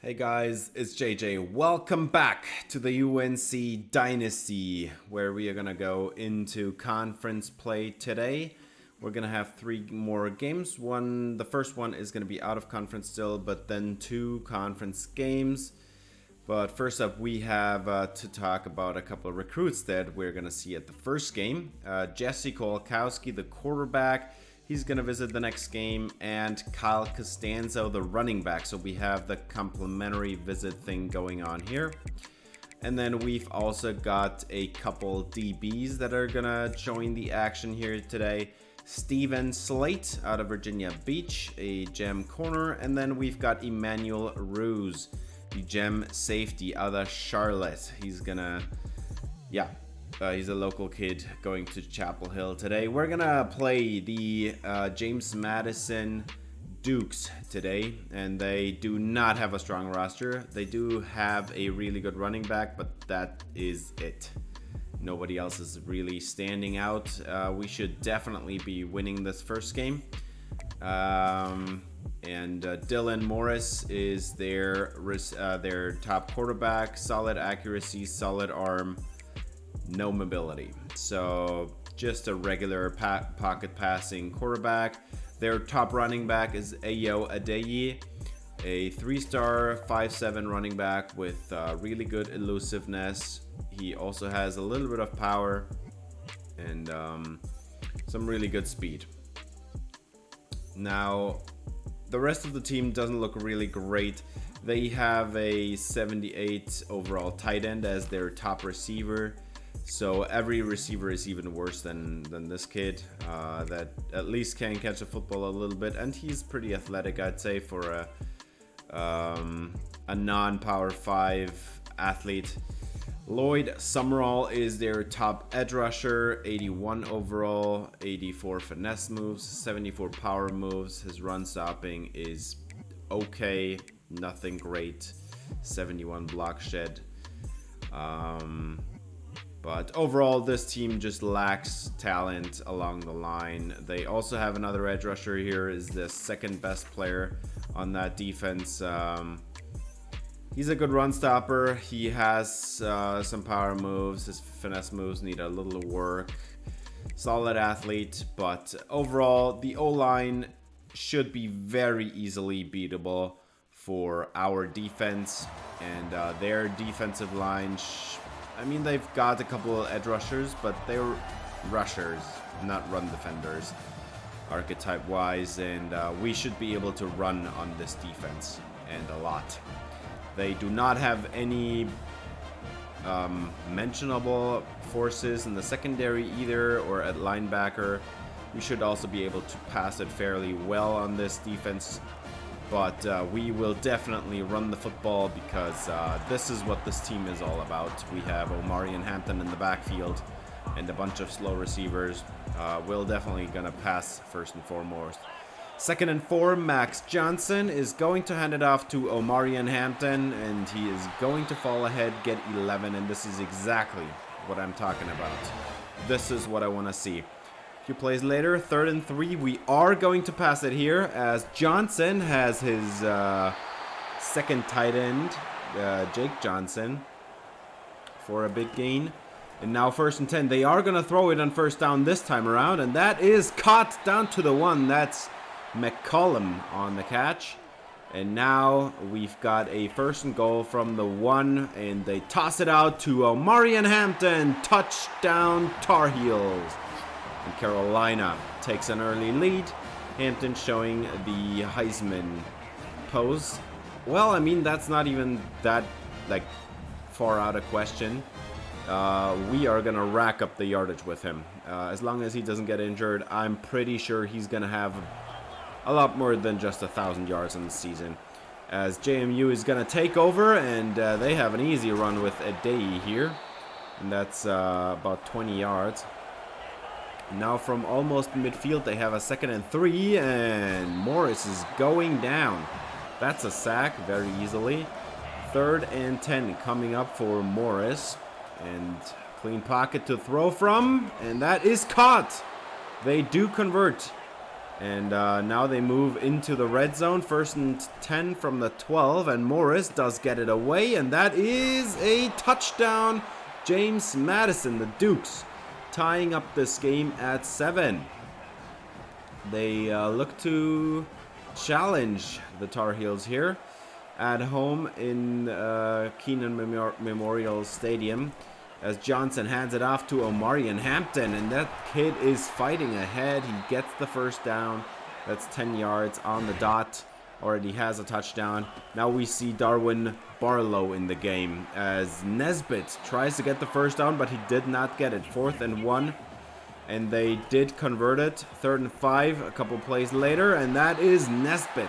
Hey guys, it's JJ. Welcome back to the UNC Dynasty, where we are gonna go into conference play today. We're gonna have 3 more games. The first one is gonna be out of conference still, but then 2 conference games. But first up, we have to talk about a couple of recruits that we're gonna see at the first game. Jesse Kolakowski, the quarterback. He's going to visit the next game, and Kyle Costanzo, the running back. So we have the complimentary visit thing going on here. And then we've also got a couple DBs that are going to join the action here today. Steven Slate out of Virginia Beach, a gem corner. And then we've got Emmanuel Ruse, the gem safety out of Charlotte. He's going to, he's a local kid going to Chapel Hill today. We're gonna play the James Madison Dukes today, and they do not have a strong roster. They do have a really good running back, but that is it. Nobody else is really standing out. We should definitely be winning this first game. And Dylan Morris is their top quarterback. Solid accuracy, solid arm. No mobility. So just a regular pocket passing quarterback. Their top running back is Ayo Adeyi, a 3-star 5'7" running back with really good elusiveness. He also has a little bit of power and some really good speed. Now, the rest of the team doesn't look really great. They have a 78 overall tight end as their top receiver. So every receiver is even worse than this kid that at least can catch a football a little bit, and he's pretty athletic, I'd say, for a non-Power 5 athlete. Lloyd Summerall is their top edge rusher, 81 overall, 84 finesse moves, 74 power moves. His run stopping is okay, nothing great, 71 block shed. But overall, this team just lacks talent along the line. They also have another edge rusher here, is the second best player on that defense. He's a good run stopper. He has some power moves. His finesse moves need a little work. Solid athlete, but overall, the O-line should be very easily beatable for our defense, and their defensive line they've got a couple of edge rushers, but they're rushers, not run defenders, archetype-wise, and we should be able to run on this defense, and a lot. They do not have any mentionable forces in the secondary either, or at linebacker. We should also be able to pass it fairly well on this defense. But we will definitely run the football because this is what this team is all about. We have Omarion Hampton in the backfield and a bunch of slow receivers. We're definitely going to pass first and foremost. 2nd and 4, Max Johnson is going to hand it off to Omarion Hampton, and he is going to fall ahead, get 11, and this is exactly what I'm talking about. This is what I want to see. A few plays later, 3rd and 3, we are going to pass it here as Johnson has his second tight end, Jake Johnson, for a big gain. And now 1st and 10, they are going to throw it on 1st down this time around, and that is caught down to the 1. That's McCollum on the catch. And now we've got a 1st and goal from the 1, and they toss it out to Omarion Hampton. Touchdown Tar Heels. And Carolina takes an early lead. Hampton showing the Heisman pose. Well, that's not even that far out of question. We are gonna rack up the yardage with him. As long as he doesn't get injured, I'm pretty sure he's gonna have a lot more than just 1,000 yards in the season. As JMU is gonna take over, and they have an easy run with Adeyi here, and that's about 20 yards. Now from almost midfield, they have a 2nd and 3, and Morris is going down. That's a sack very easily. 3rd and 10 coming up for Morris, and clean pocket to throw from, and that is caught. They do convert. And now they move into the red zone. 1st and 10 from the 12. And Morris does get it away. And that is a touchdown. James Madison, the Dukes, tying up this game at 7. They look to challenge the Tar Heels here at home in Keenan Memorial Stadium, as Johnson hands it off to Omarion Hampton, and that kid is fighting ahead. He gets the first down. That's 10 yards on the dot. Already has a touchdown. Now we see Darwin Barlow in the game as Nesbitt tries to get the first down, but he did not get it. 4th and 1, and they did convert it. 3rd and 5 a couple plays later, and that is Nesbitt,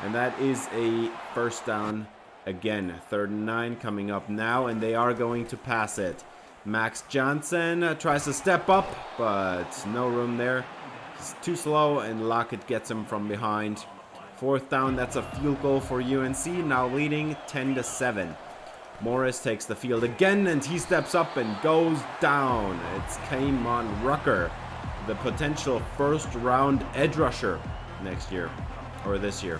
and that is a first down again. 3rd and 9 coming up now, and they are going to pass it. Max Johnson tries to step up, but no room there. He's too slow, and Lockett gets him from behind. 4th down, that's a field goal for UNC, now leading 10-7. Morris takes the field again, and he steps up and goes down. It's Kamon Rucker, the potential first-round edge rusher next year, or this year.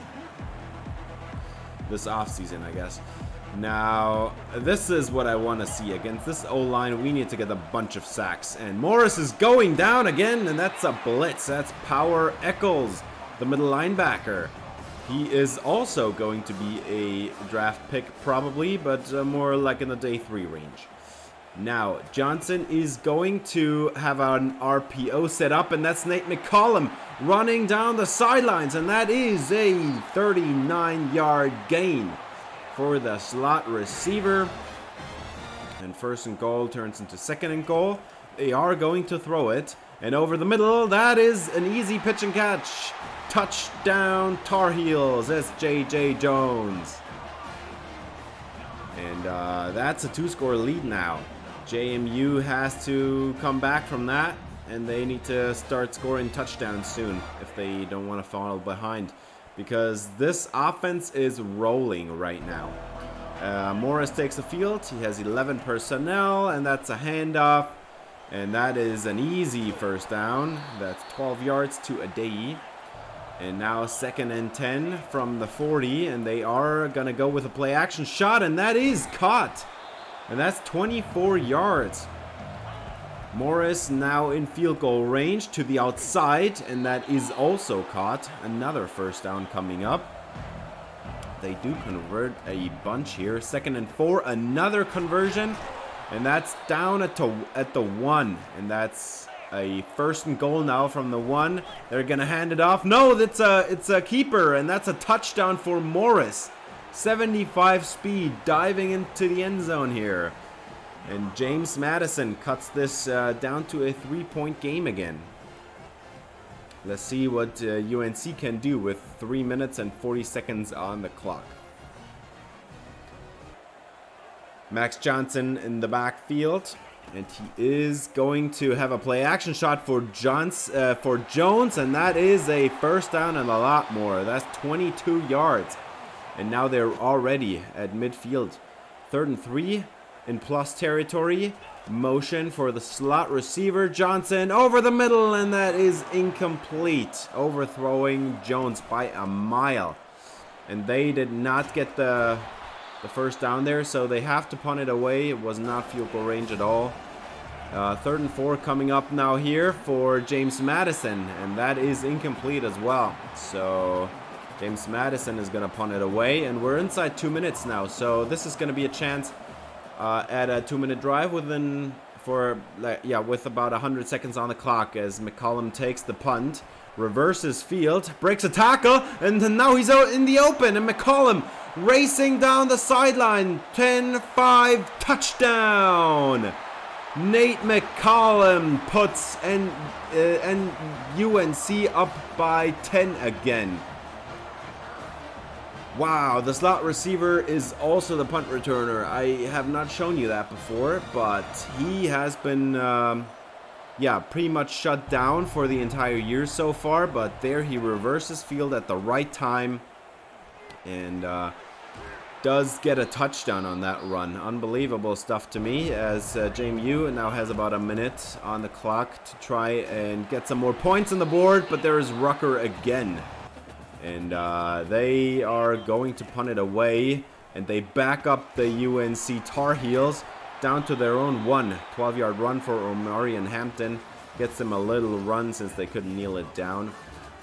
This offseason, I guess. Now, this is what I want to see. Against this O-line, we need to get a bunch of sacks. And Morris is going down again, and that's a blitz. That's Power Eccles, the middle linebacker. He is also going to be a draft pick, probably, but more like in the day 3 range. Now, Johnson is going to have an RPO set up, and that's Nate McCollum running down the sidelines, and that is a 39-yard gain for the slot receiver. And 1st and goal turns into 2nd and goal. They are going to throw it, and over the middle, that is an easy pitch and catch. Touchdown Tar Heels. That's J.J. Jones. And that's a 2-score lead now. JMU has to come back from that, and they need to start scoring touchdowns soon if they don't want to fall behind, because this offense is rolling right now. Morris takes the field. He has 11 personnel, and that's a handoff, and that is an easy first down. That's 12 yards to Adei. And now 2nd and 10 from the 40, and they are going to go with a play action shot, and that is caught. And that's 24 yards. Morris now in field goal range to the outside, and that is also caught. Another first down coming up. They do convert a bunch here. 2nd and 4, another conversion, and that's down at the 1, and that's a 1st and goal now from the 1. They're gonna hand it off. No, it's a keeper, and that's a touchdown for Morris. 75 speed, diving into the end zone here. And James Madison cuts this down to a 3-point game again. Let's see what UNC can do with 3 minutes and 40 seconds on the clock. Max Johnson in the backfield. And he is going to have a play action shot for Jones, and that is a first down and a lot more. That's 22 yards. And now they're already at midfield. 3rd and 3 in plus territory. Motion for the slot receiver. Johnson over the middle, and that is incomplete. Overthrowing Jones by a mile. And they did not get the first down there, so they have to punt it away. It was not field goal range at all. 3rd and 4 coming up now here for James Madison, and that is incomplete as well. So James Madison is going to punt it away, and we're inside 2 minutes now. So this is going to be a chance at a 2-minute drive with about 100 seconds on the clock, as McCollum takes the punt, reverses field, breaks a tackle, and now he's out in the open, and McCollum racing down the sideline. 10-5 touchdown. Nate McCollum puts and UNC up by 10 again. Wow, the slot receiver is also the punt returner. I have not shown you that before, but he has been pretty much shut down for the entire year so far, but there he reverses field at the right time and does get a touchdown on that run. Unbelievable stuff to me, as JMU now has about a minute on the clock to try and get some more points on the board, but there is Rucker again. And they are going to punt it away, and they back up the UNC Tar Heels down to their own 12-yard run for Omarion Hampton. Gets them a little run since they couldn't kneel it down.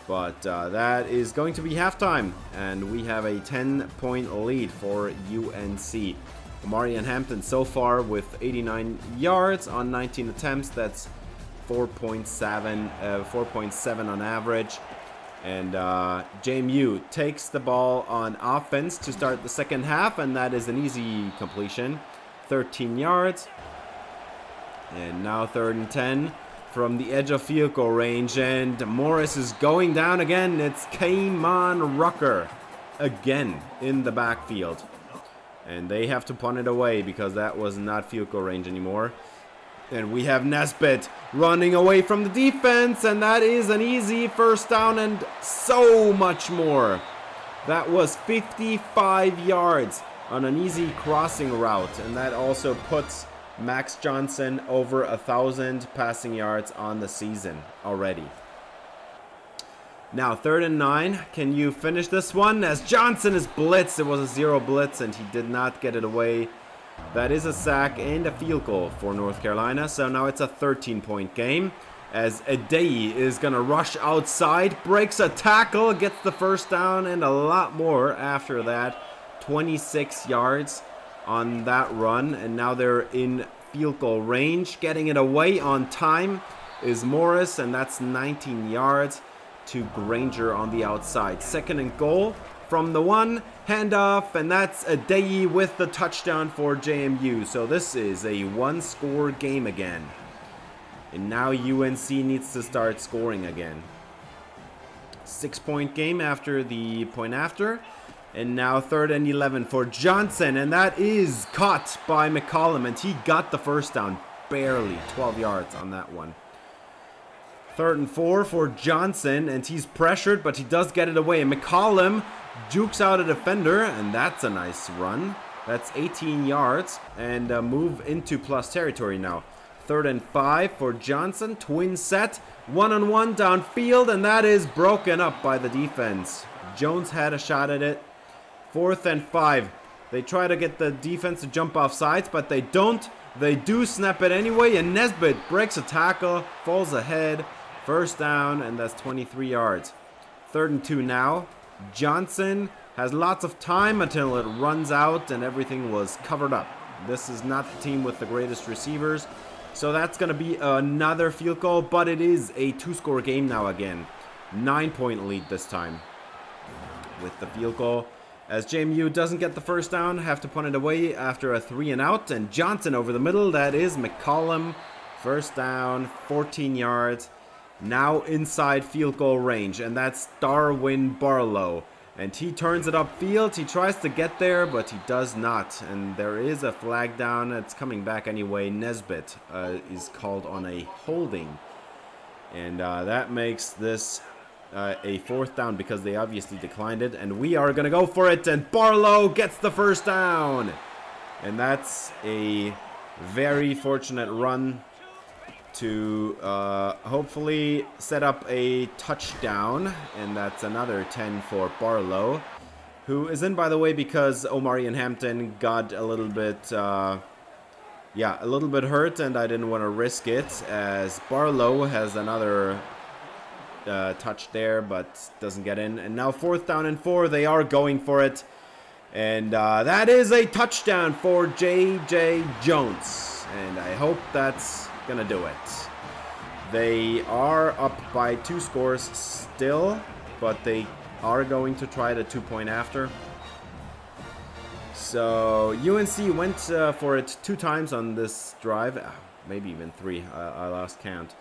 But that is going to be halftime, and we have a 10-point lead for UNC. Omarion Hampton so far with 89 yards on 19 attempts. That's 4.7 on average. And JMU takes the ball on offense to start the second half, and that is an easy completion. 13 yards. And now 3rd and 10. From the edge of field goal range, and Morris is going down again. It's Kaimon Rucker again in the backfield, and they have to punt it away because that was not field goal range anymore. And we have Nesbitt running away from the defense, and that is an easy first down and so much more. That was 55 yards on an easy crossing route, and that also puts Max Johnson over 1,000 passing yards on the season already. Now 3rd and 9. Can you finish this one? As Johnson is blitzed. It was a 0 blitz and he did not get it away. That is a sack and a field goal for North Carolina. So now it's a 13-point game, as Adei is going to rush outside, breaks a tackle, gets the first down, and a lot more after that. 26 yards on that run, and now they're in field goal range. Getting it away on time is Morris, and that's 19 yards to Granger on the outside. 2nd and goal from the 1, handoff, and that's Adei with the touchdown for JMU. So this is a 1-score game again, and now UNC needs to start scoring again. 6-point game after the point after. And now 3rd and 11 for Johnson, and that is caught by McCollum, and he got the first down, barely 12 yards on that one. 3rd and 4 for Johnson, and he's pressured, but he does get it away. And McCollum jukes out a defender, and that's a nice run. That's 18 yards, and move into plus territory now. 3rd and 5 for Johnson, twin set, 1-on-1 downfield, and that is broken up by the defense. Jones had a shot at it. 4th and 5. They try to get the defense to jump off sides, but they don't. They do snap it anyway, and Nesbitt breaks a tackle, falls ahead. First down, and that's 23 yards. 3rd and 2 now. Johnson has lots of time until it runs out, and everything was covered up. This is not the team with the greatest receivers, so that's going to be another field goal, but it is a 2-score game now again. 9-point lead this time with the field goal. As JMU doesn't get the first down, have to punt it away after a 3-and-out, and Johnson over the middle. That is McCollum. First down, 14 yards. Now inside field goal range, and that's Darwin Barlow. And he turns it upfield. He tries to get there, but he does not. And there is a flag down. It's coming back anyway. Nesbitt is called on a holding. And that makes this a 4th down because they obviously declined it. And we are going to go for it. And Barlow gets the first down. And that's a very fortunate run to hopefully set up a touchdown. And that's another 10 for Barlow, who is in, by the way, because Omarion Hampton got a little bit hurt, and I didn't want to risk it, as Barlow has another touch there, but doesn't get in. And now 4th down and 4. They are going for it. And that is a touchdown for J.J. Jones. And I hope that's going to do it. They are up by 2 scores still, but they are going to try the 2-point after. So UNC went for it 2 times on this drive. Maybe even 3. I lost count.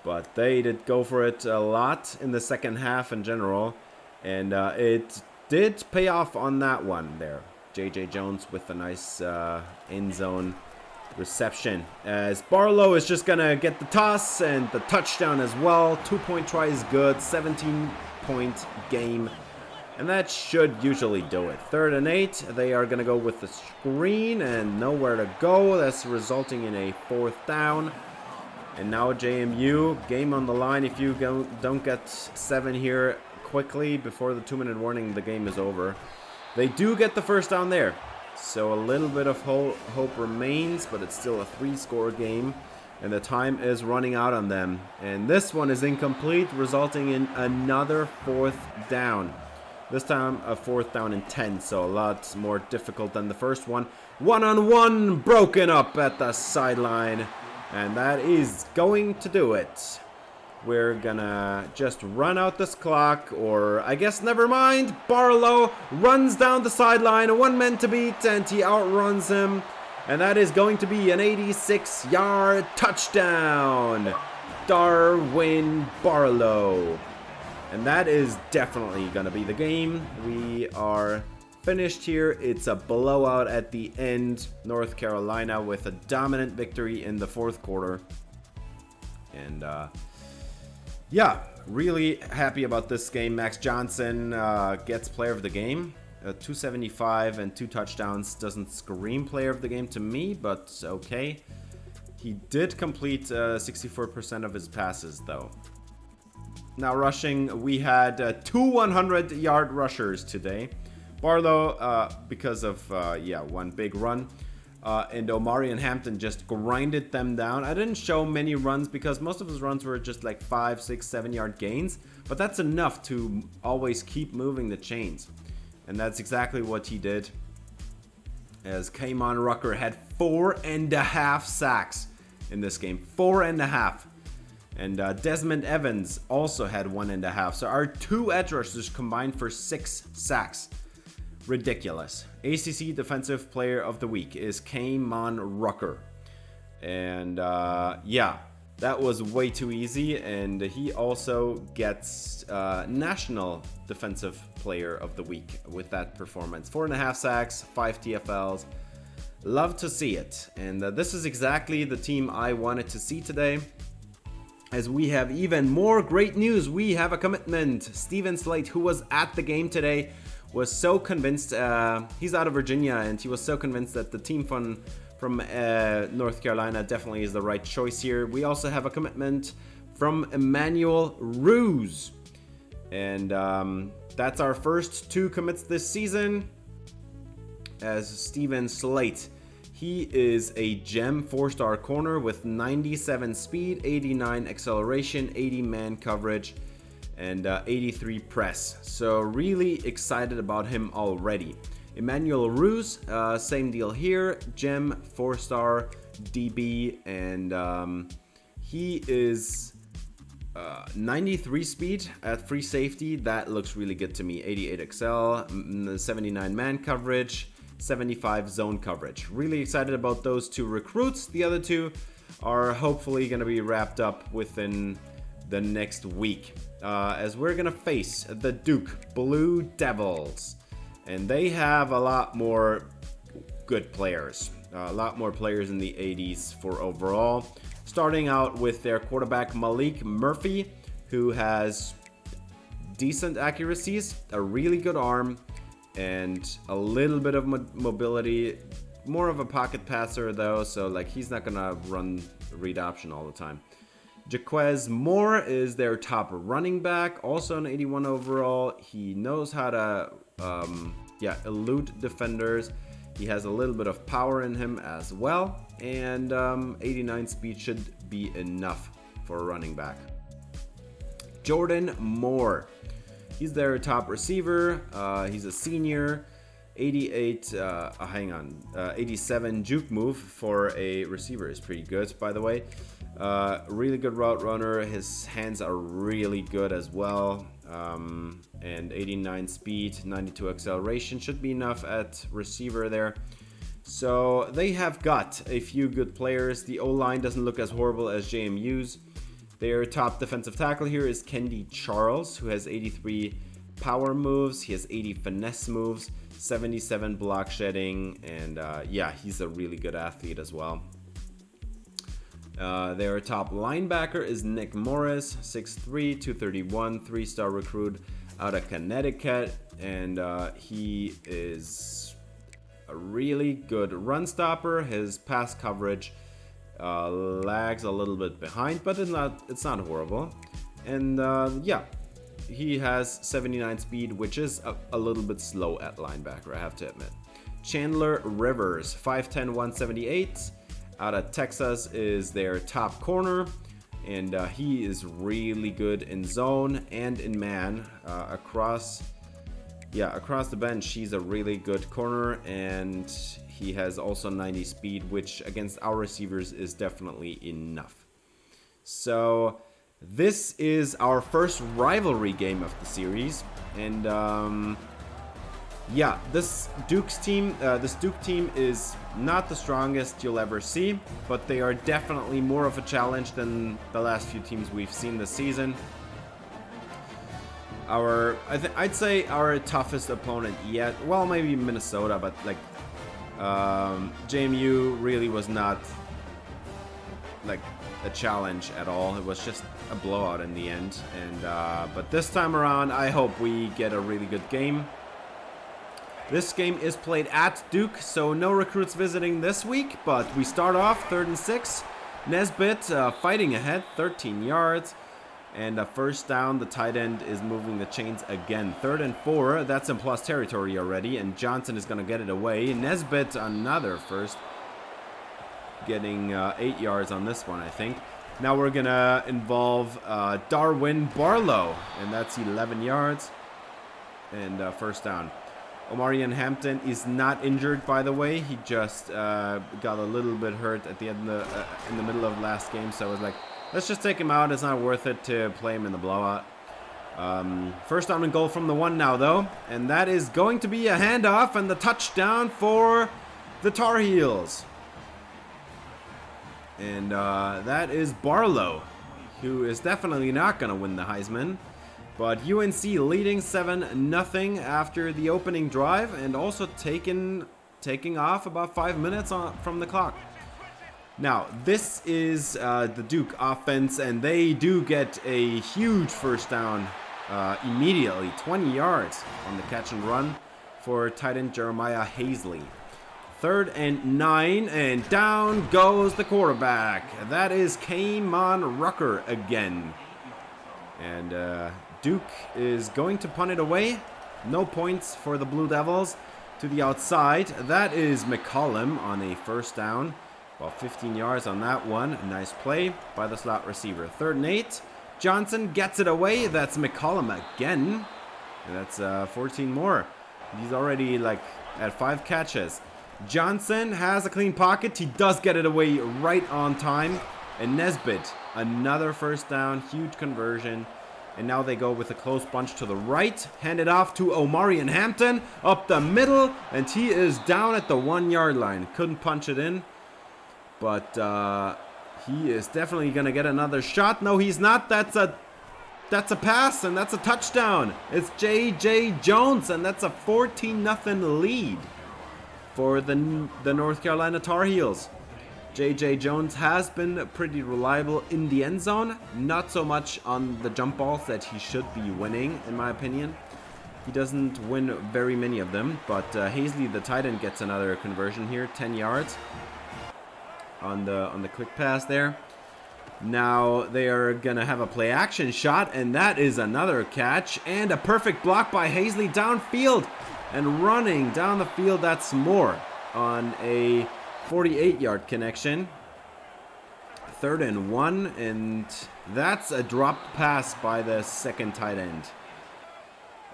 But they did go for it a lot in the second half in general. And it did pay off on that one there. J.J. Jones with a nice end zone reception. As Barlow is just going to get the toss and the touchdown as well. 2-point try is good. 17-point game And that should usually do it. 3rd and 8. They are going to go with the screen and nowhere to go. That's resulting in a 4th down. And now JMU, game on the line. If you don't get 7 here quickly before the 2-minute warning, the game is over. They do get the 1st down there. So a little bit of hope remains, but it's still a 3-score game. And the time is running out on them. And this one is incomplete, resulting in another 4th down. This time a 4th down and 10, so a lot more difficult than the first one. 1-on-1 broken up at the sideline. And that is going to do it. We're gonna just run out this clock, or I guess never mind. Barlow runs down the sideline, 1 man to beat, and he outruns him. And that is going to be an 86-yard touchdown. Darwin Barlow. And that is definitely gonna be the game. We are finished here. It's a blowout at the end. North Carolina with a dominant victory in the 4th quarter. And yeah, really happy about this game. Max Johnson gets player of the game. 275 and 2 touchdowns. Doesn't scream player of the game to me, but okay. He did complete 64% of his passes though. Now rushing, we had 2 100-yard rushers today. Barlow, because of, 1 big run. And Omari and Hampton just grinded them down. I didn't show many runs because most of his runs were just like 5, 6, 7-yard gains. But that's enough to always keep moving the chains. And that's exactly what he did. As Kaimon Rucker had 4.5 sacks in this game. 4.5. And Desmond Evans also had 1.5. So our 2 edge rushers combined for 6 sacks. Ridiculous. ACC Defensive Player of the Week is Kaimon Rucker. And yeah, that was way too easy. And he also gets National Defensive Player of the Week with that performance. 4.5 sacks, 5 TFLs. Love to see it. And this is exactly the team I wanted to see today. As we have even more great news, we have a commitment. Steven Slate, who was at the game today, was so convinced. He's out of Virginia, and he was so convinced that the team from North Carolina definitely is the right choice here. We also have a commitment from Emmanuel Ruse, and that's our first 2 commits this season. As Steven Slate. He is a gem 4-star corner with 97 speed, 89 acceleration, 80 man coverage, and 83 press. So really excited about him already. Emmanuel Ruse, same deal here. Gem 4-star DB, and he is 93 speed at free safety. That looks really good to me. 88 excel, 79 man coverage, 75 zone coverage. Really excited about those 2 recruits. The other 2 are hopefully going to be wrapped up within the next week, as we're going to face the Duke Blue Devils. And they have a lot more good players. A lot more players in the 80s for overall. Starting out with their quarterback Malik Murphy, who has decent accuracies, a really good arm, and a little bit of mobility. More of a pocket passer though, so like he's not gonna run read option all the time. Jaquez Moore is their top running back, also an 81 overall. He knows how to elude defenders. He has a little bit of power in him as well, and 89 speed should be enough for a running back. Jordan Moore, he's their top receiver. He's a senior. 87 juke move for a receiver is pretty good, by the way. Really good route runner. His hands are really good as well. And 89 speed, 92 acceleration should be enough at receiver there. So they have got a few good players. The O-line doesn't look as horrible as JMU's. Their top defensive tackle here is Kendi Charles, who has 83 power moves. He has 80 finesse moves, 77 block shedding, and he's a really good athlete as well. Their top linebacker is Nick Morris, 6'3", 231, 3-star recruit out of Connecticut, and he is a really good run stopper. His pass coverage lags a little bit behind, but it's not horrible. And yeah, he has 79 speed, which is a little bit slow at linebacker, I have to admit. Chandler Rivers, 5'10", 178, out of Texas, is their top corner. And he is really good in zone and in man. Across the bench, he's a really good corner, and he has also 90 speed, which against our receivers is definitely enough. So this is our first rivalry game of the series, and yeah, this Duke team is not the strongest you'll ever see, but they are definitely more of a challenge than the last few teams we've seen this season. I'd say our toughest opponent yet, well, maybe Minnesota, but like JMU really was not like a challenge at all. It was just a blowout in the end, and but this time around, I hope we get a really good game. This game is played at Duke, so no recruits visiting this week, but we start off 3rd and 6. Nesbitt fighting ahead, 13 yards, and a first down. The tight end is moving the chains again. 3rd and 4, that's in plus territory already, and Johnson is going to get it away. Nesbitt, another first, getting 8 yards on this one, I think. Now we're going to involve Darwin Barlow, and that's 11 yards, and first down. Omarion Hampton is not injured, by the way. He just got a little bit hurt at the end of in the middle of last game, so I was like, let's just take him out. It's not worth it to play him in the blowout. First down and goal from the 1 now, though, and that is going to be a handoff and the touchdown for the Tar Heels. And that is Barlow, who is definitely not going to win the Heisman. But UNC leading 7-0 after the opening drive, and also taking off about 5 minutes from the clock. Now, this is the Duke offense, and they do get a huge first down immediately, 20 yards on the catch and run for tight end Jeremiah Hazley. 3rd and 9, and down goes the quarterback. That is Kamon Rucker again. And Duke is going to punt it away. No points for the Blue Devils. To the outside, that is McCollum on a first down. About 15 yards on that one. Nice play by the slot receiver. 3rd and 8. Johnson gets it away. That's McCollum again. And that's 14 more. He's already like at 5 catches. Johnson has a clean pocket. He does get it away right on time. And Nesbitt, another first down. Huge conversion. And now they go with a close bunch to the right. Hand it off to Omarion Hampton up the middle. And he is down at the 1 yard line. Couldn't punch it in. But he is definitely going to get another shot. No, he's not. That's a pass, and that's a touchdown. It's J.J. Jones, and that's a 14-0 lead for the North Carolina Tar Heels. J.J. Jones has been pretty reliable in the end zone. Not so much on the jump balls that he should be winning, in my opinion. He doesn't win very many of them, but Hazley, the tight end, gets another conversion here, 10 yards on the quick pass there. Now they are going to have a play action shot, and that is another catch, and a perfect block by Hazley downfield, and running down the field, that's more on a 48-yard connection. 3rd and 1, and that's a dropped pass by the second tight end.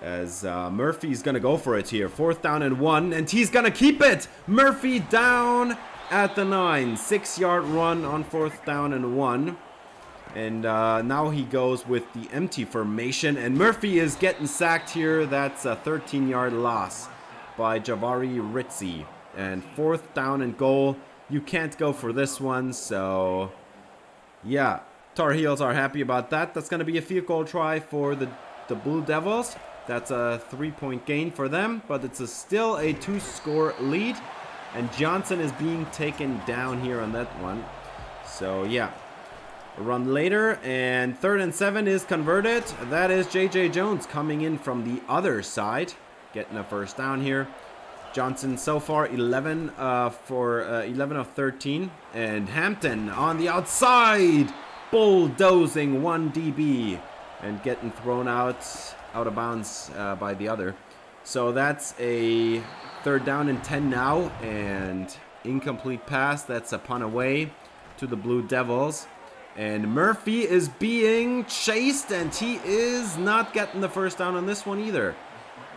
As Murphy's going to go for it here. 4th down and 1, and he's going to keep it. Murphy down at the 9. 6-yard run on 4th down and 1. And now he goes with the empty formation, and Murphy is getting sacked here. That's a 13-yard loss by Javari Ritzy. And 4th down and goal. You can't go for this one, so yeah, Tar Heels are happy about that. That's going to be a field goal try for the Blue Devils. That's a 3-point gain for them, but it's still a 2-score lead. And Johnson is being taken down here on that one. So yeah, a run later, and 3rd and 7 is converted. That is J.J. Jones coming in from the other side, getting a first down here. Johnson so far 11 of 13, and Hampton on the outside, bulldozing one DB and getting thrown out of bounds by the other. So that's a 3rd down and 10 now, and incomplete pass. That's a punt away to the Blue Devils. And Murphy is being chased, and he is not getting the first down on this one either.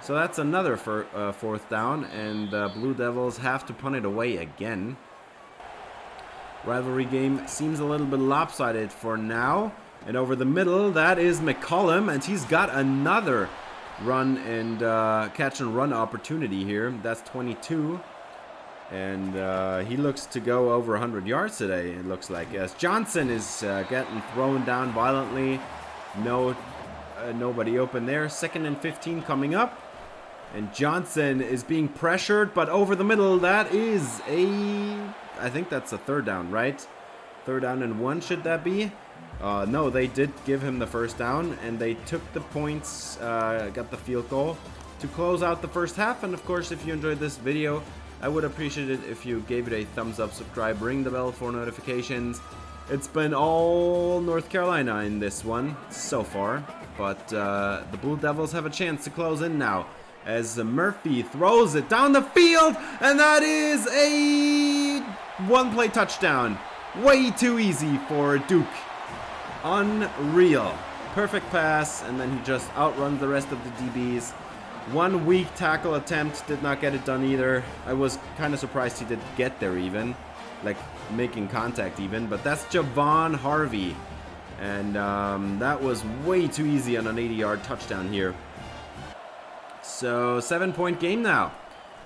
So that's another 4th down, and Blue Devils have to punt it away again. Rivalry game seems a little bit lopsided for now. And over the middle, that is McCollum, and he's got another run and catch and run opportunity here. That's 22. And he looks to go over 100 yards today, it looks like. Yes, Johnson is getting thrown down violently. Nobody open there. 2nd and 15 coming up. And Johnson is being pressured, but over the middle, that is I think that's a 3rd down, right? 3rd down and 1, should that be? No, they did give him the first down, and they took the points, got the field goal to close out the first half. And of course, if you enjoyed this video, I would appreciate it if you gave it a thumbs up, subscribe, ring the bell for notifications. It's been all North Carolina in this one so far, but the Blue Devils have a chance to close in now, as Murphy throws it down the field, and that is a one-play touchdown. Way too easy for Duke. Unreal. Perfect pass, and then he just outruns the rest of the DBs. One weak tackle attempt, did not get it done either. I was kind of surprised he did get there even, like making contact even, but that's Javon Harvey. And that was way too easy on an 80-yard touchdown here. So 7-point game now.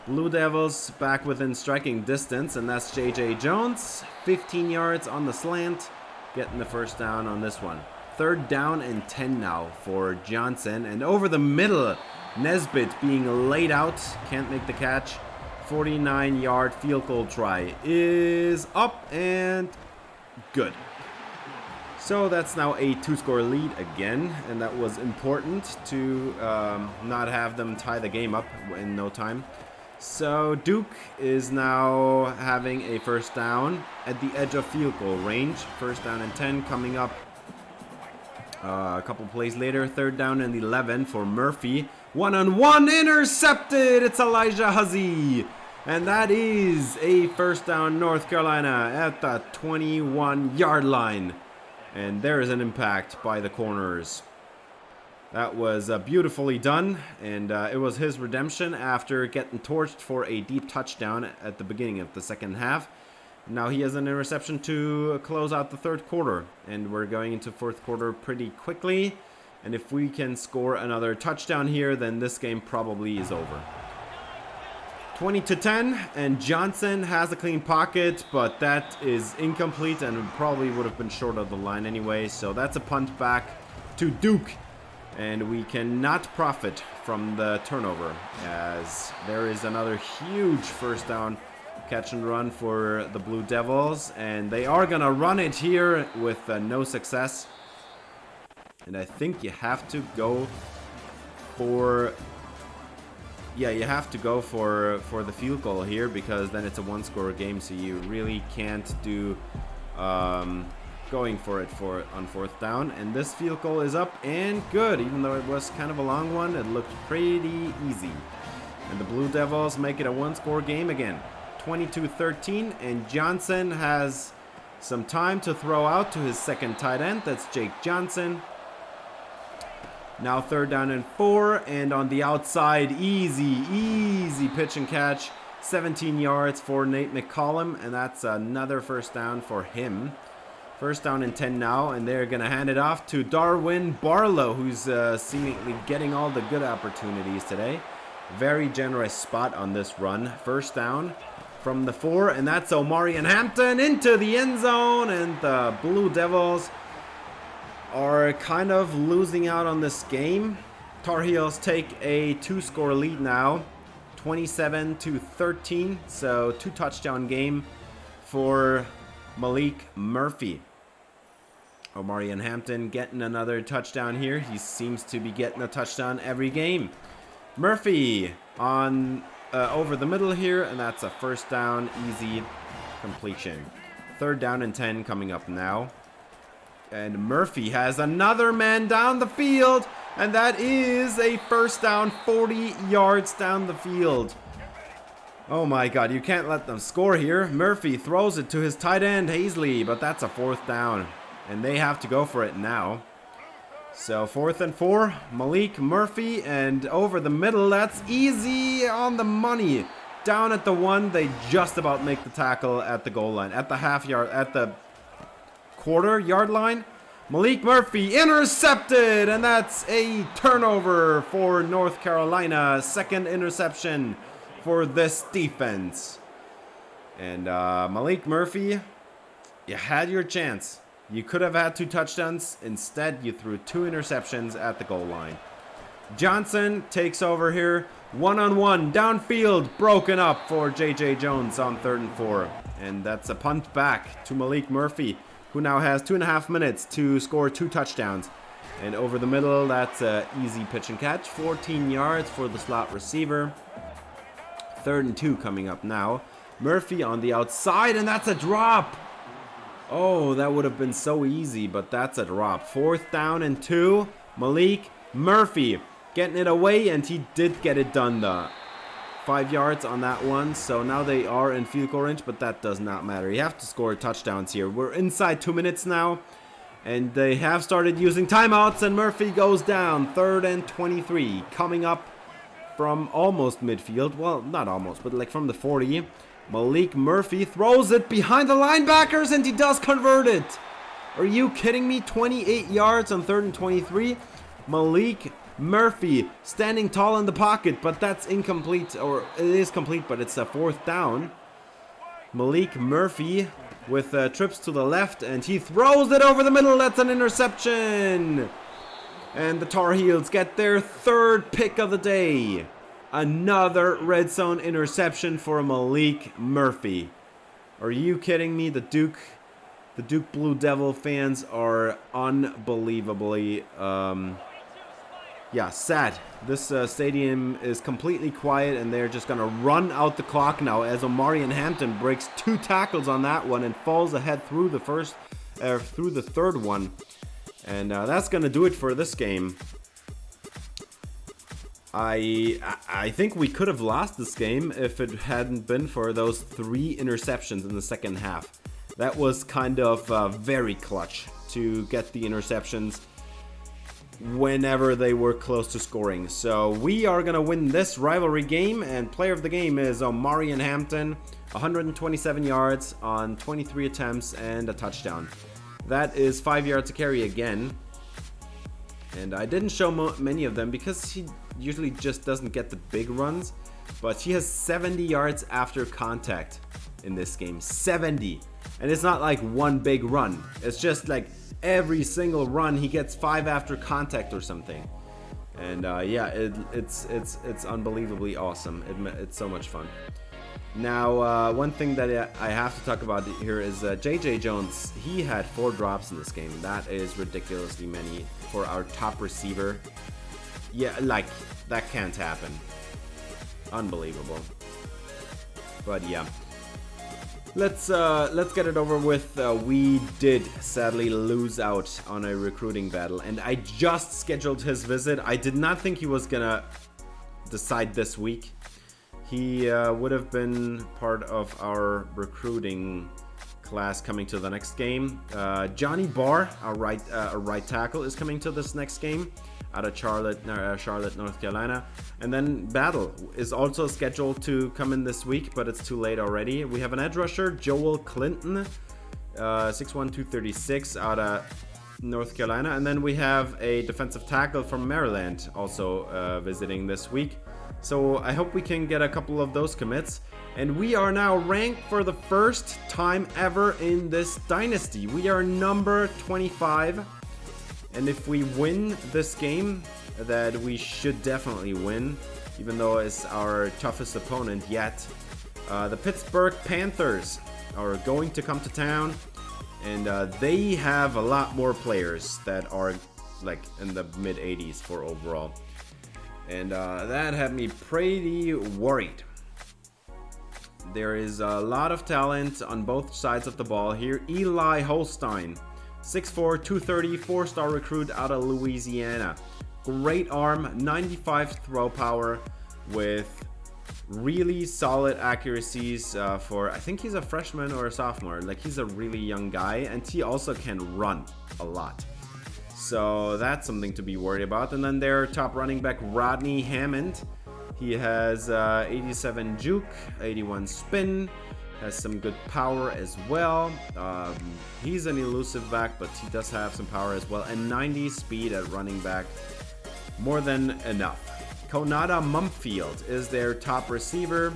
Blue Devils back within striking distance, and that's J.J. Jones. 15 yards on the slant, getting the first down on this one. 3rd down and 10 now for Johnson, and over the middle, Nesbitt being laid out, can't make the catch. 49-yard field goal try is up and good. So that's now a 2-score lead again, and that was important to not have them tie the game up in no time. So Duke is now having a first down at the edge of field goal range. 1st down and 10 coming up a couple plays later. 3rd down and 11 for Murphy. 1-on-1 intercepted. It's Elijah Huzzy. And that is a 1st down North Carolina at the 21-yard line. And there is an impact by the corners. That was beautifully done, and it was his redemption after getting torched for a deep touchdown at the beginning of the 2nd half. Now he has an interception to close out the 3rd quarter, and we're going into 4th quarter pretty quickly. And if we can score another touchdown here, then this game probably is over. 20-10, and Johnson has a clean pocket, but that is incomplete and probably would have been short of the line anyway. So that's a punt back to Duke, and we cannot profit from the turnover, as there is another huge 1st down catch and run for the Blue Devils, and they are gonna run it here with no success. And I think you have to go for... Yeah, you have to go for the field goal here, because then it's a 1-score game, so you really can't do going for it on 4th down. And this field goal is up and good, even though it was kind of a long one. It looked pretty easy. And the Blue Devils make it a 1-score game again. 22-13, and Johnson has some time to throw out to his 2nd tight end. That's Jake Johnson. Now 3rd down and 4, and on the outside, easy pitch and catch. 17 yards for Nate McCollum, and that's another 1st down for him. 1st down and 10 now, and they're going to hand it off to Darwin Barlow, who's seemingly getting all the good opportunities today. Very generous spot on this run. 1st down from the 4, and that's Omarion Hampton into the end zone, and the Blue Devils are kind of losing out on this game. Tar Heels take a 2-score lead now, 27-13. So 2-touchdown game for Malik Murphy. Omari and Hampton getting another touchdown here. He seems to be getting a touchdown every game. Murphy on over the middle here, and that's a first down, easy completion. 3rd down and 10 coming up now. And Murphy has another man down the field, and that is a first down, 40 yards down the field. Oh my God, you can't let them score here. Murphy throws it to his tight end, Hazley, but that's a 4th down. And they have to go for it now. So 4th and 4, Malik Murphy, and over the middle, that's easy on the money. Down at the 1, they just about make the tackle at the goal line, at the at the quarter-yard line. Malik Murphy intercepted, and that's a turnover for North Carolina. 2nd interception for this defense. And Malik Murphy, you had your chance. You could have had 2 touchdowns. Instead, you threw 2 interceptions at the goal line. Johnson takes over here. 1-on-1 downfield, broken up for J.J. Jones on 3rd and 4. And that's a punt back to Malik Murphy, who now has 2.5 minutes to score 2 touchdowns. And over the middle, that's an easy pitch and catch. 14 yards for the slot receiver. 3rd and 2 coming up now. Murphy on the outside, and that's a drop. Oh, that would have been so easy, but that's a drop. 4th down and 2. Malik Murphy getting it away, and he did get it done though. 5 yards on that one, so now they are in field goal range, but that does not matter. You have to score touchdowns here. We're inside 2 minutes now, and they have started using timeouts, and Murphy goes down. 3rd and 23 coming up from almost midfield. Well, not almost, but like from the 40. Malik Murphy throws it behind the linebackers, and he does convert it. Are you kidding me? 28 yards on 3rd and 23. Malik Murphy standing tall in the pocket, but that's incomplete, or it is complete, but it's a 4th down. Malik Murphy with trips to the left, and he throws it over the middle. That's an interception. And the Tar Heels get their 3rd pick of the day. Another red zone interception for Malik Murphy. Are you kidding me? The Duke Blue Devil fans are unbelievably sad. This stadium is completely quiet, and they're just gonna run out the clock now as Omari and Hampton breaks 2 tackles on that one and falls ahead through the 3rd one. And that's gonna do it for this game. I think we could have lost this game if it hadn't been for those 3 interceptions in the second half. That was kind of very clutch to get the interceptions whenever they were close to scoring. So we are going to win this rivalry game, and player of the game is Omari and Hampton. 127 yards on 23 attempts and a touchdown. That is 5 yards to carry again. And I didn't show many of them because he usually just doesn't get the big runs. But he has 70 yards after contact in this game. 70. And it's not like one big run. It's just like every single run he gets 5 after contact or something. And it's unbelievably awesome. It's so much fun. Now, one thing that I have to talk about here is J.J. Jones. He had 4 drops in this game. That is ridiculously many for our top receiver. Yeah, like, that can't happen. Unbelievable. But yeah. Let's get it over with. We did sadly lose out on a recruiting battle, and I just scheduled his visit. I did not think he was gonna decide this week. He would have been part of our recruiting class coming to the next game. Johnny Barr, our right tackle, is coming to this next game out of Charlotte, North Carolina. And then Battle is also scheduled to come in this week, but it's too late already. We have an edge rusher, Joel Clinton, 6'1", 236, out of North Carolina. And then we have a defensive tackle from Maryland also visiting this week. So I hope we can get a couple of those commits. And we are now ranked for the first time ever in this dynasty. We are number 25. And if we win this game, that we should definitely win, even though it's our toughest opponent yet. The Pittsburgh Panthers are going to come to town. And they have a lot more players that are like in the mid 80s for overall. And that had me pretty worried. There is a lot of talent on both sides of the ball here. Eli Holstein, 6'4", 230, 4-star recruit out of Louisiana. Great arm, 95 throw power with really solid accuracies for, I think he's a freshman or a sophomore. Like, he's a really young guy, and he also can run a lot. So that's something to be worried about. And then their top running back, Rodney Hammond. He has 87 juke, 81 spin, has some good power as well. He's an elusive back, but he does have some power as well. And 90 speed at running back, more than enough. Konada Mumfield is their top receiver,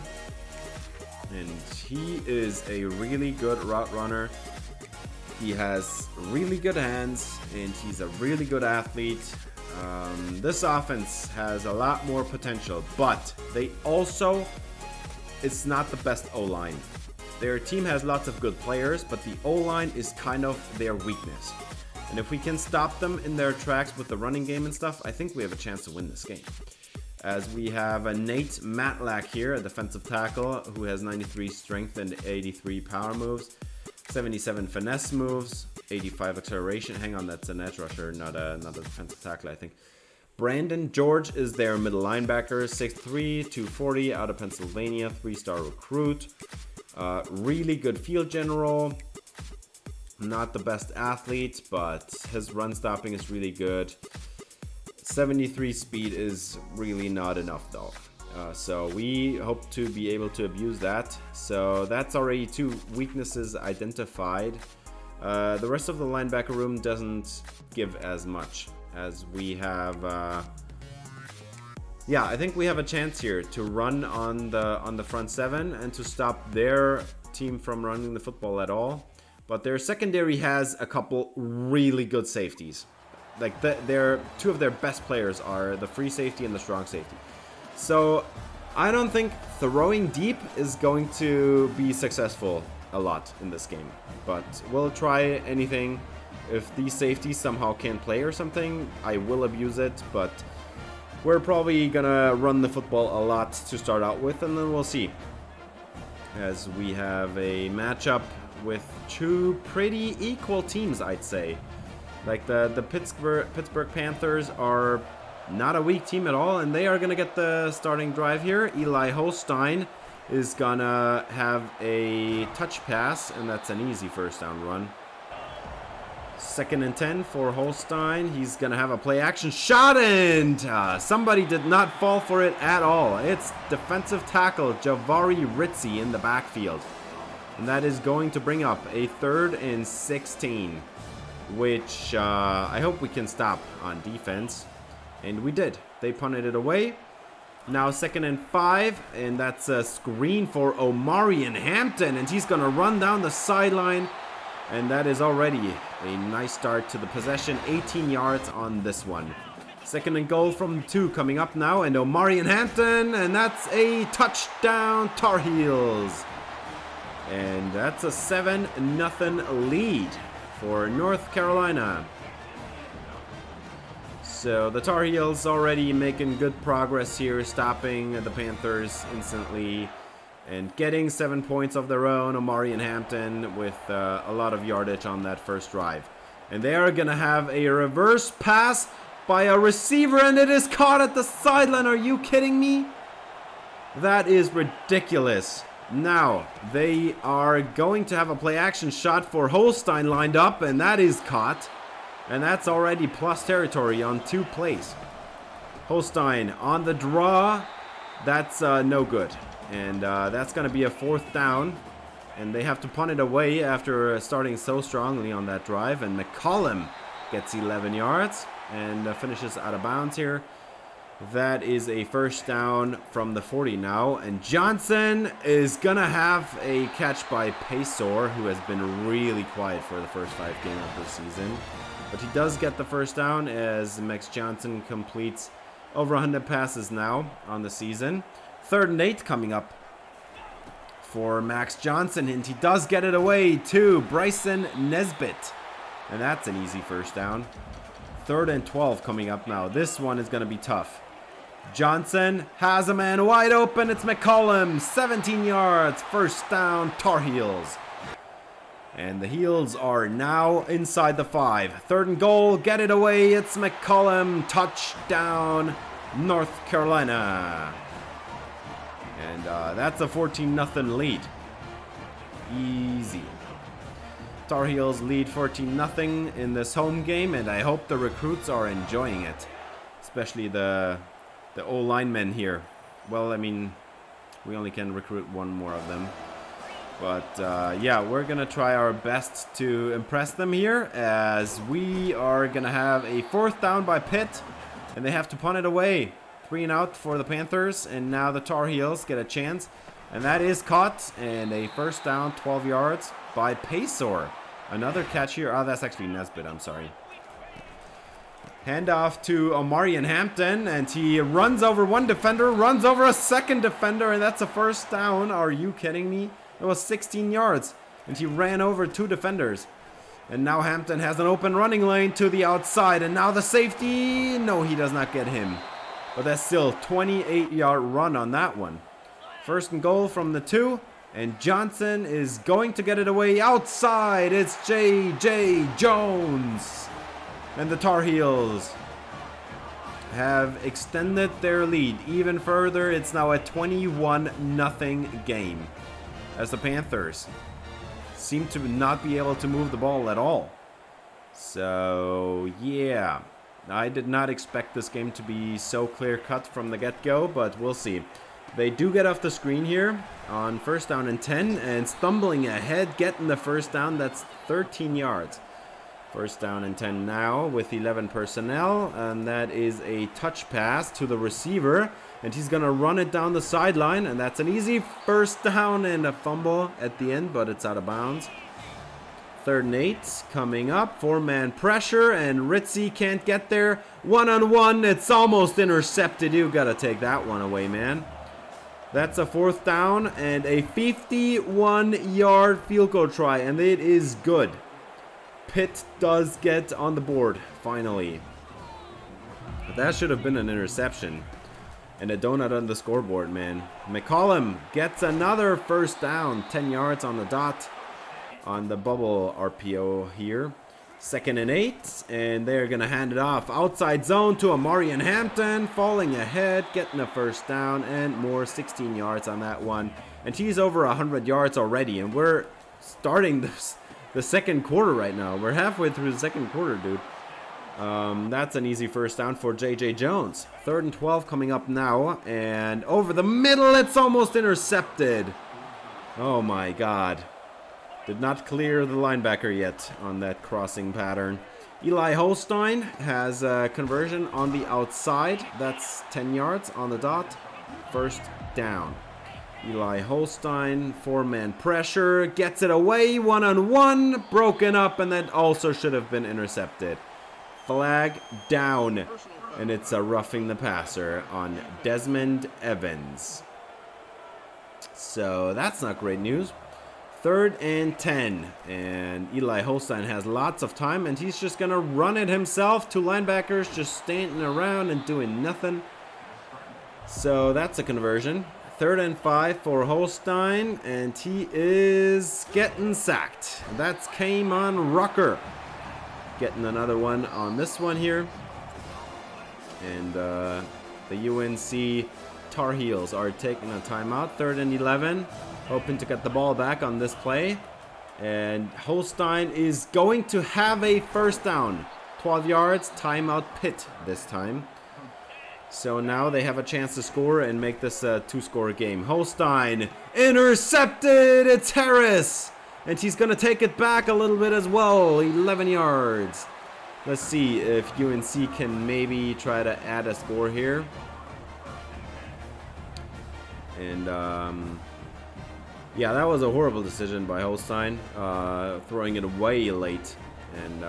and he is a really good route runner. He has really good hands, and he's a really good athlete. This offense has a lot more potential, but it's not the best O-line. Their team has lots of good players, but the O-line is kind of their weakness. And if we can stop them in their tracks with the running game and stuff, I think we have a chance to win this game. As we have a Nate Matlack here, a defensive tackle who has 93 strength and 83 power moves, 77 finesse moves, 85 acceleration. Hang on, that's an edge rusher, not a defensive tackle, I think. Brandon George is their middle linebacker, 6'3", 240, out of Pennsylvania, 3-star recruit. Really good field general. Not the best athlete, but his run stopping is really good. 73 speed is really not enough though. So we hope to be able to abuse that. So that's already 2 weaknesses identified. The rest of the linebacker room doesn't give as much, as we have. Yeah, I think we have a chance here to run on the front 7 and to stop their team from running the football at all. But their secondary has a couple really good safeties. Like, their 2 of their best players are the free safety and the strong safety. So I don't think throwing deep is going to be successful a lot in this game. But we'll try anything. If these safeties somehow can't play or something, I will abuse it. But we're probably gonna run the football a lot to start out with, and then we'll see. As we have a matchup with 2 pretty equal teams, I'd say. Like, the Pittsburgh Panthers are not a weak team at all, and they are going to get the starting drive here. Eli Holstein is going to have a touch pass, and that's an easy first down run. 2nd and 10 for Holstein. He's going to have a play action shot, and somebody did not fall for it at all. It's defensive tackle Javari Ritzy in the backfield. And that is going to bring up a 3rd and 16. Which I hope we can stop on defense. And we did. They punted it away. Now 2nd and 5. And that's a screen for Omarion Hampton. And he's going to run down the sideline. And that is already a nice start to the possession. 18 yards on this one. 2nd and goal from 2 coming up now. And Omarion Hampton. And that's a touchdown, Tar Heels. And that's a 7-0 lead for North Carolina. So the Tar Heels already making good progress here, stopping the Panthers instantly and getting 7 points of their own. Omarion Hampton with a lot of yardage on that first drive. And they are going to have a reverse pass by a receiver, and it is caught at the sideline. Are you kidding me? That is ridiculous. Now, they are going to have a play-action shot for Holstein lined up, and that is caught. And that's already plus territory on 2 plays. Holstein on the draw. That's no good. And that's going to be a 4th down. And they have to punt it away after starting so strongly on that drive. And McCollum gets 11 yards and finishes out of bounds here. That is a 1st down from the 40 now. And Johnson is going to have a catch by Pacor, who has been really quiet for the first 5 games of the season. But he does get the 1st down as Max Johnson completes over 100 passes now on the season. 3rd and 8 coming up for Max Johnson, and he does get it away to Bryson Nesbitt. And that's an easy first down. 3rd and 12 coming up now. This one is going to be tough. Johnson has a man wide open. It's McCollum. 17 yards. First down, Tar Heels. And the Heels are now inside the 5. 3rd and goal. Get it away. It's McCollum. Touchdown, North Carolina. And that's a 14-0 lead. Easy. Tar Heels lead 14-0 in this home game, and I hope the recruits are enjoying it. Especially the O-linemen here. Well, I mean, we only can recruit one more of them. But, yeah, we're going to try our best to impress them here, as we are going to have a 4th down by Pitt, and they have to punt it away. 3 and out for the Panthers, and now the Tar Heels get a chance. And that is caught, and a first down, 12 yards by Paysor. Another catch here. Oh, that's actually Nesbitt, I'm sorry. Handoff to Omarion Hampton, and he runs over one defender, runs over a second defender, and that's a first down. Are you kidding me? It was 16 yards, and he ran over 2 defenders. And now Hampton has an open running lane to the outside, and now the safety. No, he does not get him. But that's still 28-yard run on that one. 1st and goal from the 2, and Johnson is going to get it away outside. It's J.J. Jones. And the Tar Heels have extended their lead even further. It's now a 21-0 game, as the Panthers seem to not be able to move the ball at all. So, yeah, I did not expect this game to be so clear-cut from the get-go, but we'll see. They do get off the screen here on 1st down and 10, and stumbling ahead, getting the first down. That's 13 yards. 1st down and 10 now with 11 personnel, and that is a touch pass to the receiver, and he's going to run it down the sideline, and that's an easy first down and a fumble at the end, but it's out of bounds. 3rd and 8 coming up, 4-man pressure, and Ritzy can't get there. 1-on-1, it's almost intercepted. You got to take that one away, man. That's a 4th down and a 51-yard field goal try, and it is good. Pitt does get on the board, finally. But that should have been an interception. And a donut on the scoreboard, man. McCollum gets another first down. 10 yards on the dot on the bubble RPO here. 2nd and 8. And they're going to hand it off. Outside zone to Omarion Hampton. Falling ahead, getting a first down. And more, 16 yards on that one. And he's over 100 yards already. And we're starting the 2nd quarter right now. We're halfway through the 2nd quarter, dude. That's an easy first down for J.J. Jones. 3rd and 12 coming up now. And over the middle, it's almost intercepted. Oh my God. Did not clear the linebacker yet on that crossing pattern. Eli Holstein has a conversion on the outside. That's 10 yards on the dot. First down. Eli Holstein, 4-man pressure, gets it away, 1-on-1, broken up, and that also should have been intercepted. Flag down, and it's a roughing the passer on Desmond Evans. So that's not great news. 3rd and 10, and Eli Holstein has lots of time, and he's just gonna run it himself. 2 linebackers just standing around and doing nothing. So that's a conversion. 3rd and 5 for Holstein, and he is getting sacked. That's came on Rucker. Getting another one on this one here. And the UNC Tar Heels are taking a timeout. 3rd and 11. Hoping to get the ball back on this play. And Holstein is going to have a first down. 12 yards, timeout Pitt this time. So now they have a chance to score and make this a 2-score game. Holstein intercepted. It's Harris. And he's going to take it back a little bit as well. 11 yards. Let's see if UNC can maybe try to add a score here. And, yeah, that was a horrible decision by Holstein. Throwing it away late. And,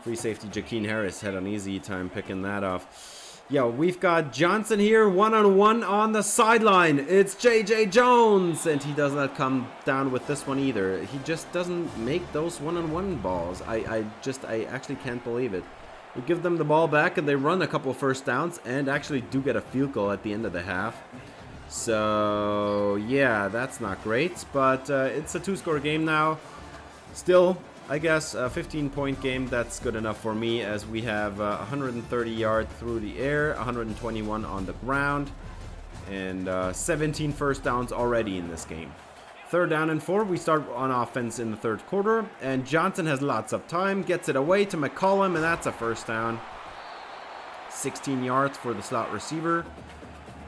free safety Jakeem Harris had an easy time picking that off. Yeah, we've got Johnson here, one-on-one on the sideline. It's J.J. Jones, and he does not come down with this one either. He just doesn't make those one-on-one balls. I actually can't believe it. We give them the ball back, and they run a couple first downs, and actually do get a field goal at the end of the half. So, yeah, that's not great, but it's a two-score game now. Still, I guess a 15-point game, that's good enough for me, as we have 130 yards through the air, 121 on the ground, and 17 first downs already in this game. 3rd down and 4, we start on offense in the 3rd quarter, and Johnson has lots of time, gets it away to McCollum, and that's a first down. 16 yards for the slot receiver,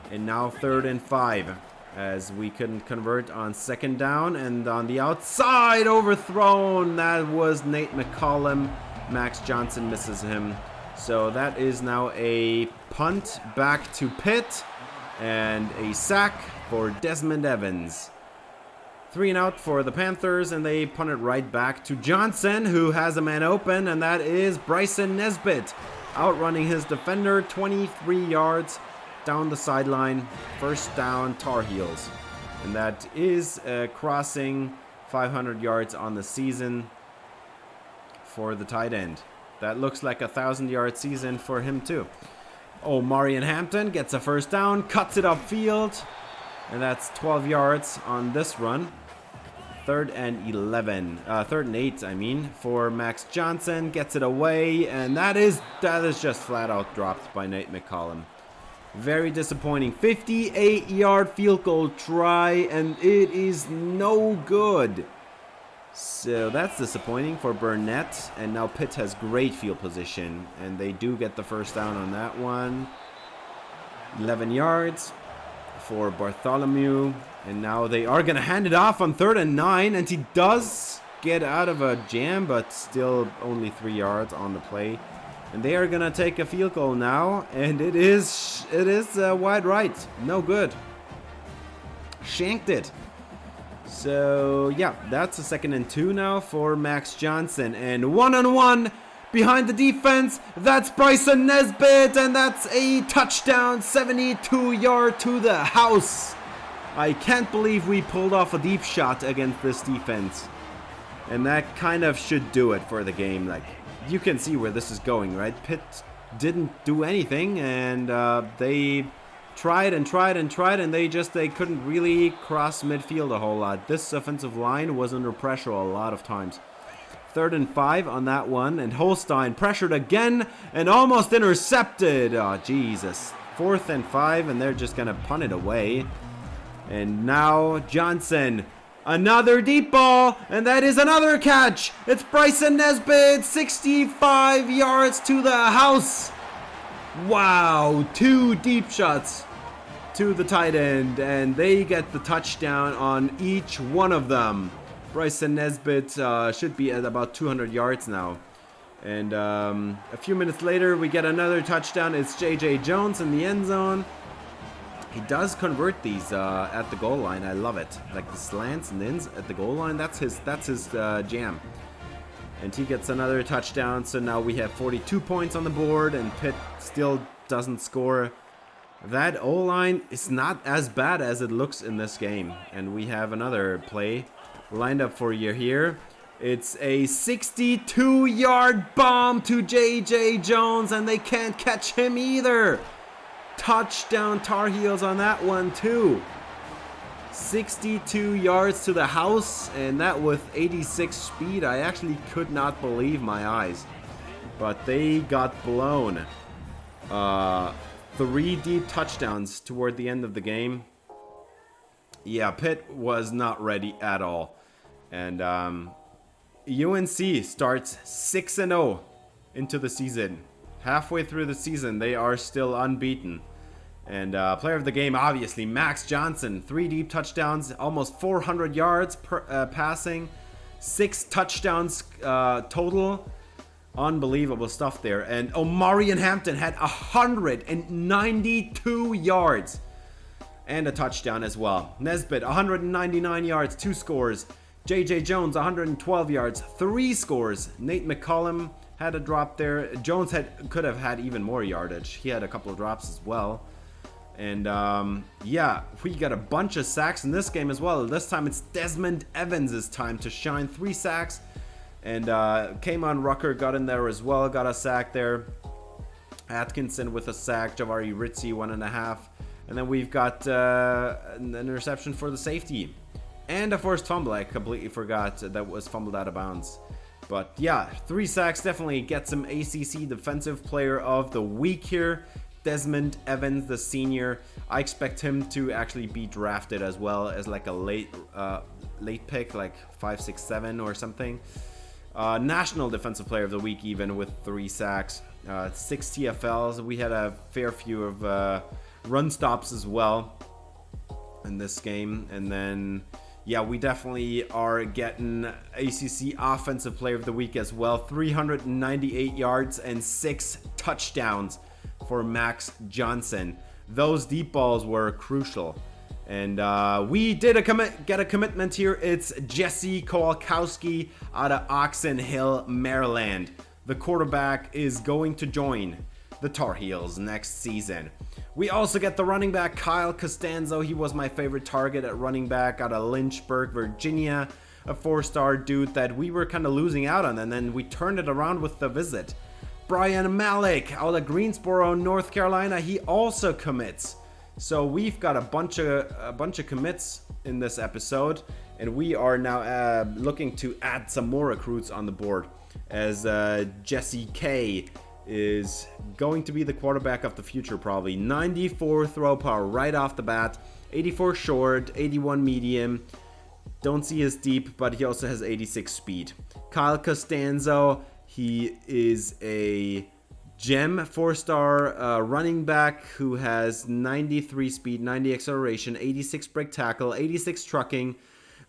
and now 3rd and 5. As we couldn't convert on 2nd down, and on the outside, overthrown. That was Nate McCollum. Max Johnson misses him. So that is now a punt back to Pitt, and a sack for Desmond Evans. 3 and out for the Panthers, and they punt it right back to Johnson, who has a man open, and that is Bryson Nesbitt. Outrunning his defender, 23 yards. Down the sideline, first down, Tar Heels. And that is crossing 500 yards on the season for the tight end. That looks like a 1,000-yard season for him too. Oh, Marion Hampton gets a first down, cuts it upfield, and that's 12 yards on this run. 3rd and 8, I mean, for Max Johnson, gets it away, and that is just flat out dropped by Nate McCollum. Very disappointing. 58-yard field goal try, and it is no good. So that's disappointing for Burnett. And now Pitt has great field position, and they do get the first down on that one. 11 yards for Bartholomew. And now they are going to hand it off on 3rd and 9, and he does get out of a jam, but still only 3 yards on the play. And they are going to take a field goal now, and it is wide right. No good. Shanked it. So, yeah, that's a 2nd and 2 now for Max Johnson. And one-on-one behind the defense. That's Bryson Nesbitt, and that's a touchdown, 72-yard to the house. I can't believe we pulled off a deep shot against this defense. And that kind of should do it for the game. Like, you can see where this is going, right? Pitt didn't do anything, and they tried and tried and tried, and they couldn't really cross midfield a whole lot. This offensive line was under pressure a lot of times. 3rd and 5 on that one, and Holstein pressured again and almost intercepted. Oh, Jesus. 4th and 5, and they're just going to punt it away. And now Johnson. Another deep ball, and that is another catch. It's Bryson Nesbitt, 65 yards to the house. Wow, 2 deep shots to the tight end, and they get the touchdown on each one of them. Bryson Nesbitt should be at about 200 yards now. And a few minutes later, we get another touchdown. It's J.J. Jones in the end zone. He does convert these at the goal line. I love it. Like the slants and ins at the goal line. That's his jam. And he gets another touchdown. So now we have 42 points on the board, and Pitt still doesn't score. That O-line is not as bad as it looks in this game. And we have another play lined up for you here. It's a 62-yard bomb to J.J. Jones, and they can't catch him either. Touchdown Tar Heels on that one too. 62 yards to the house, and that with 86 speed. I actually could not believe my eyes. But they got blown. 3 deep touchdowns toward the end of the game. Yeah, Pitt was not ready at all. And UNC starts 6-0 into the season. Halfway through the season, they are still unbeaten. And player of the game, obviously, Max Johnson. 3 deep touchdowns, almost 400 yards passing. 6 touchdowns total. Unbelievable stuff there. And Marion Hampton had 192 yards. And a touchdown as well. Nesbitt, 199 yards, 2 scores. J.J. Jones, 112 yards, 3 scores. Nate McCollum, had a drop there. Jones could have had even more yardage. He had a couple of drops as well. And yeah, we got a bunch of sacks in this game as well. This time it's Desmond Evans' time to shine. 3 sacks. And K'Mon Rucker got in there as well, got a sack there. Atkinson with a sack, Javari Ritzy 1.5. And then we've got an interception for the safety. And a forced fumble. I completely forgot that was fumbled out of bounds. But yeah, 3 sacks definitely gets him ACC Defensive Player of the Week here. Desmond Evans, the senior. I expect him to actually be drafted as well as like a late pick, like 5, 6, 7 or something. National Defensive Player of the Week even with 3 sacks. 6 TFLs. We had a fair few of run stops as well in this game. And then, yeah, we definitely are getting ACC Offensive Player of the Week as well. 398 yards and 6 touchdowns for Max Johnson. Those deep balls were crucial. And we did get a commitment here. It's Jesse Kowalkowski out of Oxon Hill, Maryland. The quarterback is going to join the Tar Heels next season. We also get the running back Kyle Costanzo. He was my favorite target at running back out of Lynchburg, Virginia. A 4-star dude that we were kind of losing out on, and then we turned it around with the visit. Brian Malik out of Greensboro, North Carolina. He also commits. So we've got a bunch of commits in this episode, and we are now looking to add some more recruits on the board, as Jesse K is going to be the quarterback of the future probably. 94 throw power right off the bat, 84 short, 81 medium. Don't see his deep, but he also has 86 speed. Kyle Costanzo, he is a gem 4-star running back who has 93 speed, 90 acceleration, 86 break tackle, 86 trucking.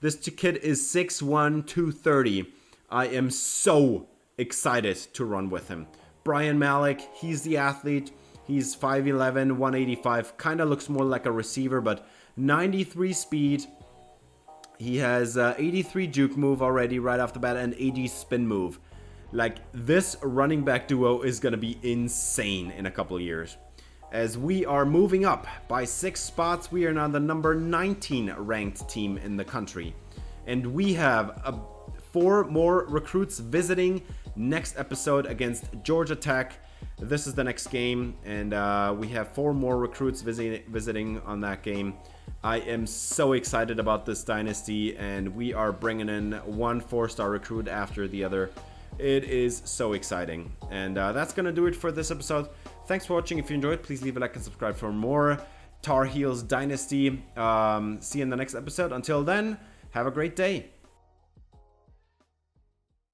This kid is 6'1", 230. I am so excited to run with him. Brian Malik, he's the athlete. He's 5'11", 185. Kind of looks more like a receiver, but 93 speed. He has 83 juke move already right off the bat and 80 spin move. Like, this running back duo is going to be insane in a couple of years. As we are moving up by 6 spots, we are now the number 19 ranked team in the country. And we have 4 more recruits visiting next episode against Georgia Tech. This is the next game, and we have 4 more recruits visiting on that game. I am so excited about this dynasty, and we are bringing in 1 4-star recruit after the other. It is so exciting. And that's going to do it for this episode. Thanks for watching. If you enjoyed, please leave a like and subscribe for more Tar Heels Dynasty. See you in the next episode. Until then, have a great day.